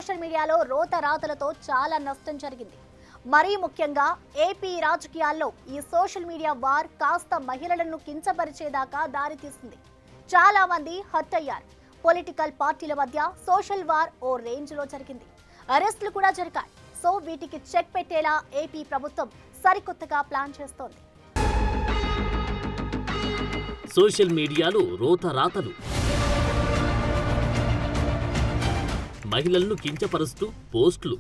Social మీడియాలో రోతరాతలతో చాలా నష్టం జరిగింది. మరీ ముఖ్యంగా ఏపీ రాజకీయాల్లో ఈ సోషల్ మీడియా వార్ కాస్త మహిళలను కించపరిచేదాకా దారితీసింది. చాలా మంది హర్ట్ అయ్యారు. పొలిటికల్ పార్టీల మధ్య సోషల్ వార్ ఓ రేంజ్ లో జరిగింది. అరెస్టులు కూడా జరిగాయి. సో వీటికి చెక్ పెట్టేలా ఏపీ ప్రభుత్వం సరికొత్తగా ప్లాన్ చేస్తోంది. సోషల్ మీడియాలో రోతరాతలు, మహిళలను కించపరుస్తూ పోస్టులు,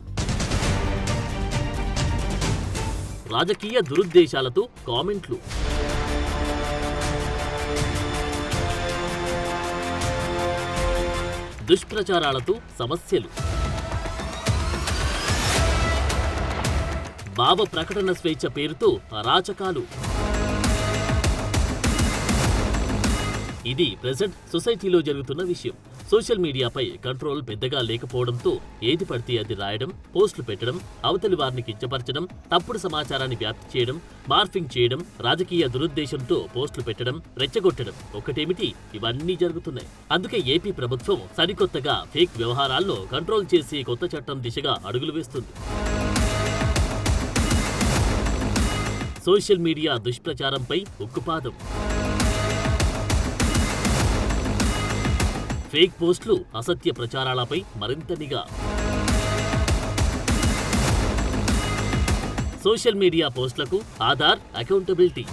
రాజకీయ దురుద్దేశాలతో కామెంట్లు, దుష్ప్రచారాలతో సమస్యలు, భావ ప్రకటన స్వేచ్ఛ పేరుతో అరాచకాలు. ఇది ప్రెజెంట్ సొసైటీలో జరుగుతున్న విషయం. సోషల్ మీడియాపై కంట్రోల్ పెద్దగా లేకపోవడంతో ఏది పడితే అది రాయడం, పోస్టులు పెట్టడం, అవతలి వారిని కించపరచడం, తప్పుడు సమాచారాన్ని వ్యాప్తి చేయడం, మార్ఫింగ్ చేయడం, రాజకీయ దురుద్దేశంతో పోస్టులు పెట్టడం, రెచ్చగొట్టడం ఒకటేమిటి ఇవన్నీ జరుగుతున్నాయి. అందుకే ఏపీ ప్రభుత్వం సరికొత్తగా ఫేక్ వ్యవహారాల్లో కంట్రోల్ చేసే కొత్త చట్టం దిశగా అడుగులు వేస్తుంది. సోషల్ మీడియా దుష్ప్రచారంపై ఉక్కుపాదం. ఫేక్ పోస్టులు, అసత్య ప్రచారాలపై మరింత నిఘా. సోషల్ మీడియా పోస్టులకు ఆధార్ అకౌంటబిలిటీ.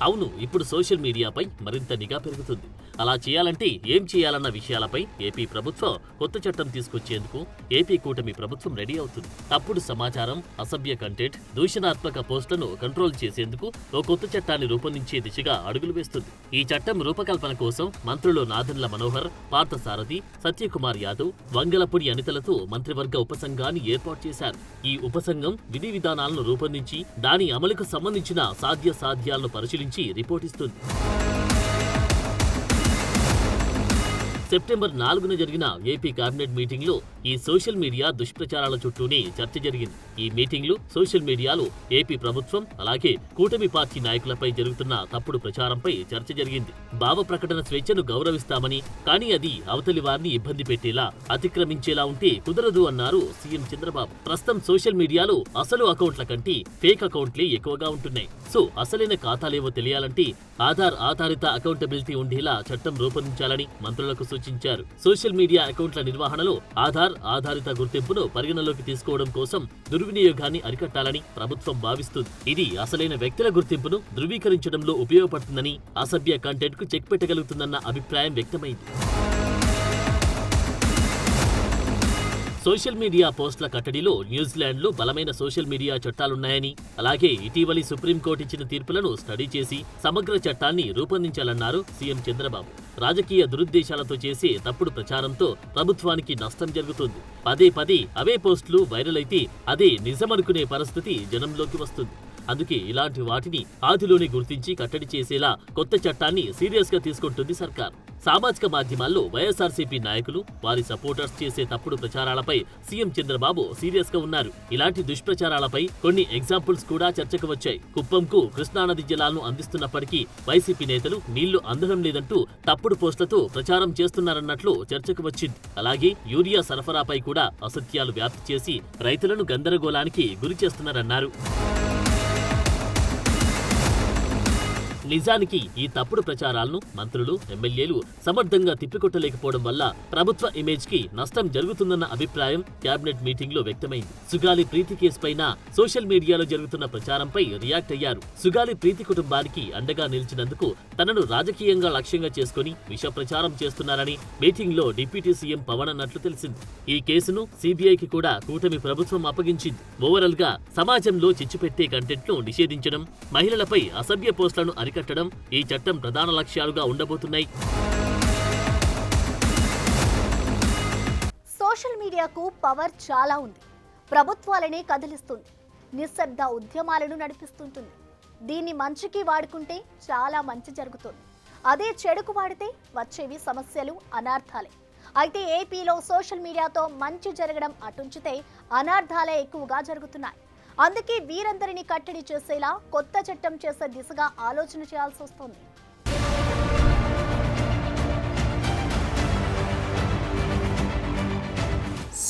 అవును, ఇప్పుడు సోషల్ మీడియాపై మరింత నిఘా పెరుగుతుంది. అలా చేయాలంటే ఏం చేయాలన్న విషయాలపై ఏపీ ప్రభుత్వం కొత్త చట్టం తీసుకొచ్చేందుకు ఏపీ కూటమి ప్రభుత్వం రెడీ అవుతుంది. తప్పుడు సమాచారం, అసభ్య కంటెంట్, దూషణాత్మక పోస్టులను కంట్రోల్ చేసేందుకు ఓ కొత్త చట్టాన్ని రూపొందించే దిశగా అడుగులు వేస్తుంది. ఈ చట్టం రూపకల్పన కోసం మంత్రులు నాదెండ్ల మనోహర్, పార్థసారథి, సత్యకుమార్ యాదవ్, వంగలపూడి అనితలతో మంత్రివర్గ ఉపసంఘాన్ని ఏర్పాటు చేశారు. ఈ ఉపసంఘం విధి విధానాలను రూపొందించి దాని అమలుకు సంబంధించిన సాధ్యాలను పరిశీలించి రిపోర్ట్ ఇస్తుంది. సెప్టెంబర్ 4న జరిగిన ఏపీ కేబినెట్ మీటింగ్ లో ఈ సోషల్ మీడియా దుష్ప్రచారాల చుట్టూనే చర్చ జరిగింది. ఈ మీటింగ్ లో సోషల్ మీడియాలో ఏపీ ప్రభుత్వం అలాగే కూటమి పార్టీ నాయకులపై జరుగుతున్న తప్పుడు ప్రచారంపై చర్చ జరిగింది. భావ ప్రకటన స్వేచ్ఛను గౌరవిస్తామని, కానీ అది అవతలి వారిని ఇబ్బంది పెట్టేలా, అతిక్రమించేలా ఉంటే కుదరదు అన్నారు సీఎం చంద్రబాబు. ప్రస్తుతం సోషల్ మీడియాలో అసలు అకౌంట్ల కంటే ఫేక్ అకౌంట్లే ఎక్కువగా ఉంటున్నాయి. సో అసలైన ఖాతాలేవో తెలియాలంటే ఆధార్ ఆధారిత అకౌంటబిలిటీ ఉండేలా చట్టం రూపొందించాలని మంత్రులకు సూచించారు. సోషల్ మీడియా అకౌంట్ల నిర్వహణలో ఆధార్ ఆధారిత గుర్తింపును పరిగణలోకి తీసుకోవడం కోసం దుర్వినియోగాన్ని అరికట్టాలని ప్రభుత్వం భావిస్తుంది. ఇది అసలైన వ్యక్తుల గుర్తింపును ధృవీకరించడంలో ఉపయోగపడుతుందని, అసభ్య కంటెంట్ కు చెక్ పెట్టగలుగుతుందన్న అభిప్రాయం వ్యక్తమైంది. సోషల్ మీడియా పోస్టుల కట్టడిలో న్యూజిలాండ్లో బలమైన సోషల్ మీడియా చట్టాలున్నాయని, అలాగే ఇటీవలి సుప్రీంకోర్టు ఇచ్చిన తీర్పులను స్టడీ చేసి సమగ్ర చట్టాన్ని రూపొందించాలన్నారు సీఎం చంద్రబాబు. రాజకీయ దురుద్దేశాలతో చేసే తప్పుడు ప్రచారంతో ప్రభుత్వానికి నష్టం జరుగుతుంది. పదే అవే పోస్టులు వైరల్ అయితే అదే నిజమనుకునే పరిస్థితి జనంలోకి వస్తుంది. అందుకే ఇలాంటి వాటిని ఆదిలోనే గుర్తించి కట్టడి చేసేలా కొత్త చట్టాన్ని సీరియస్ గా తీసుకుంటుంది సర్కార్. సామాజిక మాధ్యమాల్లో వైఎస్ఆర్సీపీ నాయకులు, వారి సపోర్టర్స్ చేసే తప్పుడు ప్రచారాలపై సీఎం చంద్రబాబు సీరియస్ గా ఉన్నారు. ఇలాంటి దుష్ప్రచారాలపై కొన్ని ఎగ్జాంపుల్స్ కూడా చర్చకు వచ్చాయి. కుప్పంకు కృష్ణానది జలాలను అందిస్తున్నప్పటికీ వైసీపీ నేతలు నీళ్లు అందడం లేదంటూ తప్పుడు పోస్టులతో ప్రచారం చేస్తున్నారన్నట్లు చర్చకు వచ్చింది. అలాగే యూరియా సరఫరాపై కూడా అసత్యాలు వ్యాప్తి చేసి రైతులను గందరగోళానికి గురి చేస్తున్నారన్నారు. నిజానికి ఈ తప్పుడు ప్రచారాలను మంత్రులు, ఎమ్మెల్యేలు సమర్థంగా తిప్పికొట్టలేకపోవడం వల్ల ప్రభుత్వ ఇమేజ్ కి నష్టం జరుగుతుందన్న అభిప్రాయం కేబినెట్ మీటింగ్ లో వ్యక్తమైంది. సుగాలి ప్రీతి కేసు పైన సోషల్ మీడియాలో జరుగుతున్న ప్రచారంపై రియాక్ట్ అయ్యారు. సుగాలి ప్రీతి కుటుంబానికి అండగా నిలిచినందుకు తనను రాజకీయంగా లక్ష్యంగా చేసుకుని విష ప్రచారం చేస్తున్నారని మీటింగ్ లో డిప్యూటీ సీఎం పవన్ అన్నట్లు తెలిసింది. ఈ కేసును సిబిఐకి కూడా కూటమి ప్రభుత్వం అప్పగించింది. ఓవరాల్ గా సమాజంలో చిచ్చుపెట్టే కంటెంట్ ను నిషేధించడం, మహిళలపై అసభ్య పోస్టులను అరికట్టడం ఈ చట్టం ప్రధాన లక్ష్యాలుగా ఉండబోతున్నాయి. సోషల్ మీడియాకు పవర్ చాలా ఉంది. ప్రభుత్వాలనే కదిలిస్తుంది. నిశ్శబ్ద ఉద్యమాలను నడిపిస్తుంటుంది. దీన్ని మంచికి వాడుకుంటే చాలా మంచి జరుగుతుంది. అదే చెడుకు వాడితే వచ్చేవి సమస్యలు, అనర్థాలే. అయితే ఏపీలో సోషల్ మీడియాతో మంచి జరగడం అటుంచితే అనార్థాలే ఎక్కువగా జరుగుతున్నాయి. అందుకే వీరందరినీ కట్టడి చేసేలా కొత్త చట్టం చేసే దిశగా ఆలోచన చేయాల్సి వస్తుంది.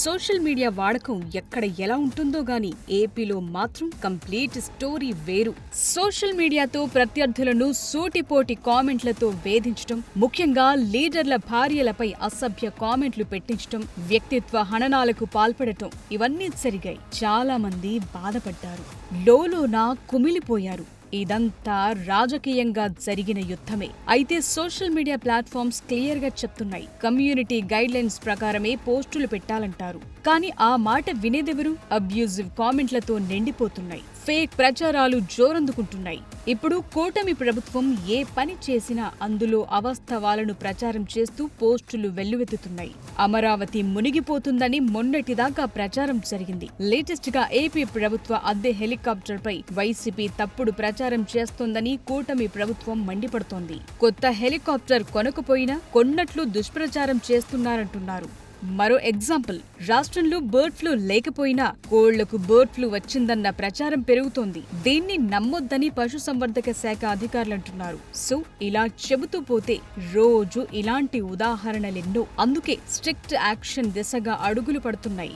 సోషల్ మీడియా వాడకం ఎక్కడ ఎలా ఉంటుందో గాని ఏపీలో మాత్రం కంప్లీట్ స్టోరీ వేరు. సోషల్ మీడియాతో ప్రత్యర్థులను సూటిపోటి కామెంట్లతో వేధించడం, ముఖ్యంగా లీడర్ల భార్యలపై అసభ్య కామెంట్లు పెట్టించడం, వ్యక్తిత్వ హననాలకు పాల్పడటం ఇవన్నీ జరిగాయి. చాలా మంది బాధపడ్డారు, లోలోన కుమిలిపోయారు. ఇదంతా రాజకీయంగా జరిగిన యుద్ధమే. అయితే సోషల్ మీడియా ప్లాట్ఫామ్స్ క్లియర్ గా చెప్తున్నాయి, కమ్యూనిటీ గైడ్ లైన్స్ ప్రకారమే పోస్టులు పెట్టాలంటారు. కానీ ఆ మాట వినేదెవరు? అబ్యూజివ్ కామెంట్లతో నిండిపోతున్నాయి, ఫేక్ ప్రచారాలు జోరందుకుంటున్నాయి. ఇప్పుడు కూటమి ప్రభుత్వం ఏ పని చేసినా అందులో అవాస్తవాలను ప్రచారం చేస్తూ పోస్టులు వెల్లువెత్తుతున్నాయి. అమరావతి మునిగిపోతుందని మొన్నటిదాకా ప్రచారం జరిగింది. లేటెస్ట్ గా ఏపీ ప్రభుత్వ అద్దె హెలికాప్టర్ పై వైసీపీ తప్పుడు ప్రచారం చేస్తోందని కూటమి ప్రభుత్వం మండిపడుతోంది. కొత్త హెలికాప్టర్ కొనకపోయినా కొన్నట్లు దుష్ప్రచారం చేస్తున్నారంటున్నారు. మరో ఎగ్జాంపుల్, రాష్ట్రంలో బర్డ్ ఫ్లూ లేకపోయినా కోళ్లకు బర్డ్ ఫ్లూ వచ్చిందన్న ప్రచారం పెరుగుతోంది. దీన్ని నమ్మొద్దని పశుసంవర్ధక శాఖ అధికారులంటున్నారు. సో ఇలా చెబుతూ పోతే రోజు ఇలాంటి ఉదాహరణలెన్నో. అందుకే స్ట్రిక్ట్ యాక్షన్ దిశగా అడుగులు పడుతున్నాయి.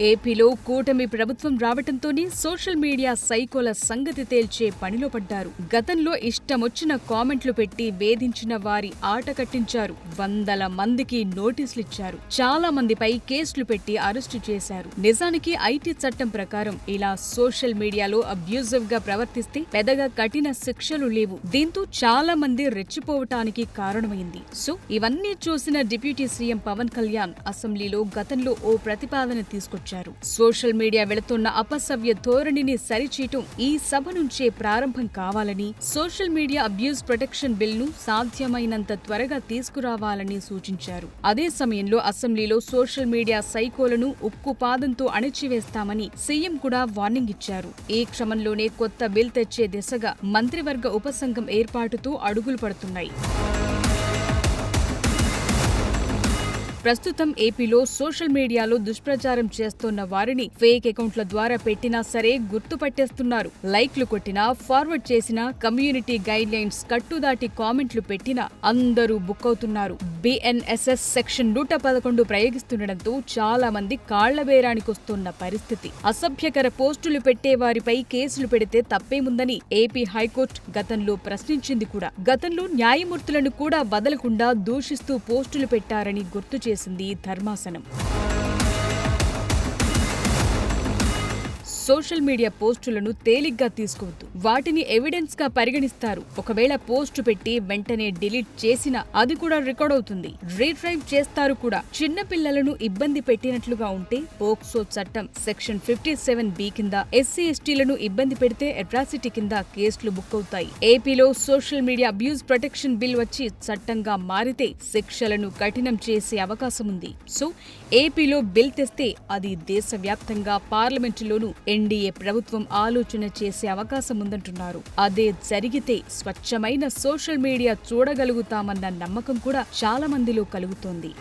ఏపీలో కూటమి ప్రభుత్వం రావటంతోనే సోషల్ మీడియా సైకోల సంగతి తేల్చే పనిలో పడ్డారు. గతంలో ఇష్టమొచ్చిన కామెంట్లు పెట్టి వేధించిన వారి ఆట కట్టించారు. వందల మందికి నోటీసులిచ్చారు. చాలా మందిపై కేసులు పెట్టి అరెస్టు చేశారు. నిజానికి ఐటీ చట్టం ప్రకారం ఇలా సోషల్ మీడియాలో అబ్యూజివ్ గా ప్రవర్తిస్తే పెద్దగా కఠిన శిక్షలు లేవు. దీంతో చాలా మంది రెచ్చిపోవటానికి కారణమైంది. సో ఇవన్నీ చూసిన డిప్యూటీ సీఎం పవన్ కళ్యాణ్ అసెంబ్లీలో గతంలో ఓ ప్రతిపాదన తీసుకొచ్చారు. సోషల్ మీడియా వెళుతున్న అపసవ్య ధోరణిని సరిచేయటం ఈ సభ నుంచే ప్రారంభం కావాలని, సోషల్ మీడియా అబ్యూజ్ ప్రొటెక్షన్ బిల్ను సాధ్యమైనంత త్వరగా తీసుకురావాలని సూచించారు. అదే సమయంలో అసెంబ్లీలో సోషల్ మీడియా సైకోలను ఉక్కుపాదంతో అణిచివేస్తామని సీఎం కూడా వార్నింగ్ ఇచ్చారు. ఈ క్రమంలోనే కొత్త బిల్ తెచ్చే దిశగా మంత్రివర్గ ఉపసంఘం ఏర్పాటుతో అడుగులు పడుతున్నాయి. ప్రస్తుతం ఏపీలో సోషల్ మీడియాలో దుష్ప్రచారం చేస్తున్న వారిని ఫేక్ అకౌంట్ల ద్వారా పెట్టినా సరే గుర్తుపట్టేస్తున్నారు. లైక్లు కొట్టినా, ఫార్వర్డ్ చేసినా, కమ్యూనిటీ గైడ్ లైన్స్ కట్టుదాటి కామెంట్లు పెట్టినా అందరూ బుక్ అవుతున్నారు. బిఎన్ఎస్ఎస్ సెక్షన్ 111 ప్రయోగిస్తుండటంతో చాలా మంది కాళ్లబేరానికొస్తున్న పరిస్థితి. అసభ్యకర పోస్టులు పెట్టే వారిపై కేసులు పెడితే తప్పేముందని ఏపీ హైకోర్టు గతంలో ప్రశ్నించింది కూడా. గతంలో న్యాయమూర్తులను కూడా వదలకుండా దూషిస్తూ పోస్టులు పెట్టారని గుర్తు చేసింది ధర్మాసనం. సోషల్ మీడియా పోస్టులను తేలిగ్గా తీసుకోవద్దు. వాటిని ఎవిడెన్స్ గా పరిగణిస్తారు. ఒకవేళ పోస్టు పెట్టి వెంటనే డిలీట్ చేసినా అది కూడా రికార్డ్ అవుతుంది. రీట్రైవ్ చేస్తారు కూడా. చిన్న పిల్లలను ఇబ్బంది పెట్టినట్లుగా ఉంటే పోక్సో చట్టం సెక్షన్ 57B కింద, ఎస్సీ ఎస్టీలను ఇబ్బంది పెడితే అట్రాసిటీ కింద కేసులు బుక్ అవుతాయి. ఏపీలో social media abuse protection bill వచ్చి చట్టంగా మారితే శిక్షలను కఠినం చేసే అవకాశం ఉంది. సో ఏపీలో బిల్ తెస్తే అది దేశవ్యాప్తంగా పార్లమెంటులోనూ ఎన్డీఏ ప్రభుత్వం ఆలోచన చేసే అవకాశం ఉందంటున్నారు. అదే జరిగితే స్వచ్ఛమైన సోషల్ మీడియా చూడగలుగుతామన్న నమ్మకం కూడా చాలా మందిలో కలుగుతోంది.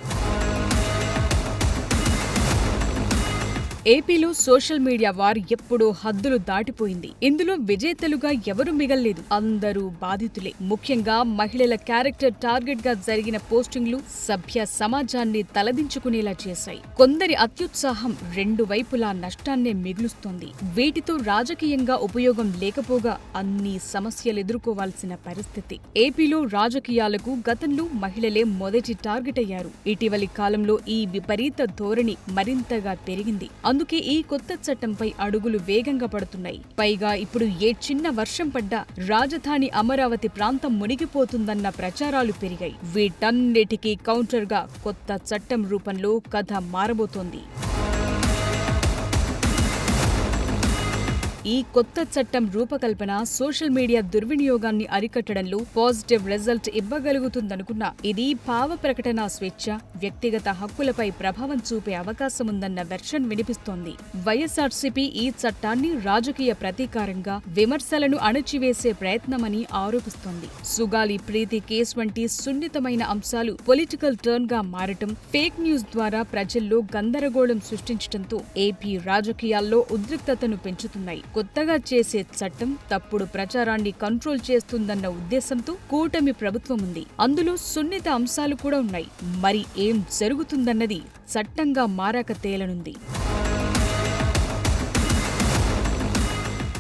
ఏపీలో సోషల్ మీడియా వార్ ఎప్పుడో హద్దులు దాటిపోయింది. ఇందులో విజేతలుగా ఎవరూ మిగల్లేదు. అందరూ బాధితులే. ముఖ్యంగా మహిళల క్యారెక్టర్ టార్గెట్ గా జరిగిన పోస్టింగ్లు సభ్య సమాజాన్ని తలదించుకునేలా చేశాయి. కొందరి అత్యుత్సాహం రెండు వైపులా నష్టాన్నే మిగులుస్తోంది. వీటితో రాజకీయంగా ఉపయోగం లేకపోగా అన్ని సమస్యలు ఎదుర్కోవాల్సిన పరిస్థితి. ఏపీలో రాజకీయాలకు గతంలో మహిళలే మొదటి టార్గెట్ అయ్యారు. ఇటీవలి కాలంలో ఈ విపరీత ధోరణి మరింతగా పెరిగింది. అందుకే ఈ కొత్త చట్టంపై అడుగులు వేగంగా పడుతున్నాయి. పైగా ఇప్పుడు ఏ చిన్న వర్షం పడ్డా రాజధాని అమరావతి ప్రాంతం మునిగిపోతుందన్న ప్రచారాలు పెరిగాయి. వీటన్నిటికీ కౌంటర్గా కొత్త చట్టం రూపంలో కథ మారబోతోంది. ఈ కొత్త చట్టం రూపకల్పన సోషల్ మీడియా దుర్వినియోగాన్ని అరికట్టడంలో పాజిటివ్ రిజల్ట్ ఇవ్వగలుగుతుందనుకున్నా ఇది భావ ప్రకటన స్వేచ్ఛ, వ్యక్తిగత హక్కులపై ప్రభావం చూపే అవకాశముందన్న వెర్షన్ వినిపిస్తోంది. వైఎస్ఆర్సీపీ ఈ చట్టాన్ని రాజకీయ ప్రతీకారంగా, విమర్శలను అణచివేసే ప్రయత్నమని ఆరోపిస్తోంది. సుగాలి ప్రీతి కేసు వంటి సున్నితమైన అంశాలు పొలిటికల్ టర్న్ గా మారటం, ఫేక్ న్యూస్ ద్వారా ప్రజల్లో గందరగోళం సృష్టించడంతో ఏపీ రాజకీయాల్లో ఉద్రిక్తతను పెంచుతున్నాయి. కొత్తగా చేసే చట్టం తప్పుడు ప్రచారాన్ని కంట్రోల్ చేస్తుందన్న ఉద్దేశంతో కూటమి ప్రభుత్వం ఉంది. అందులో సున్నిత అంశాలు కూడా ఉన్నాయి. మరి ఏం జరుగుతుందన్నది చట్టంగా మారాక తేలనుంది.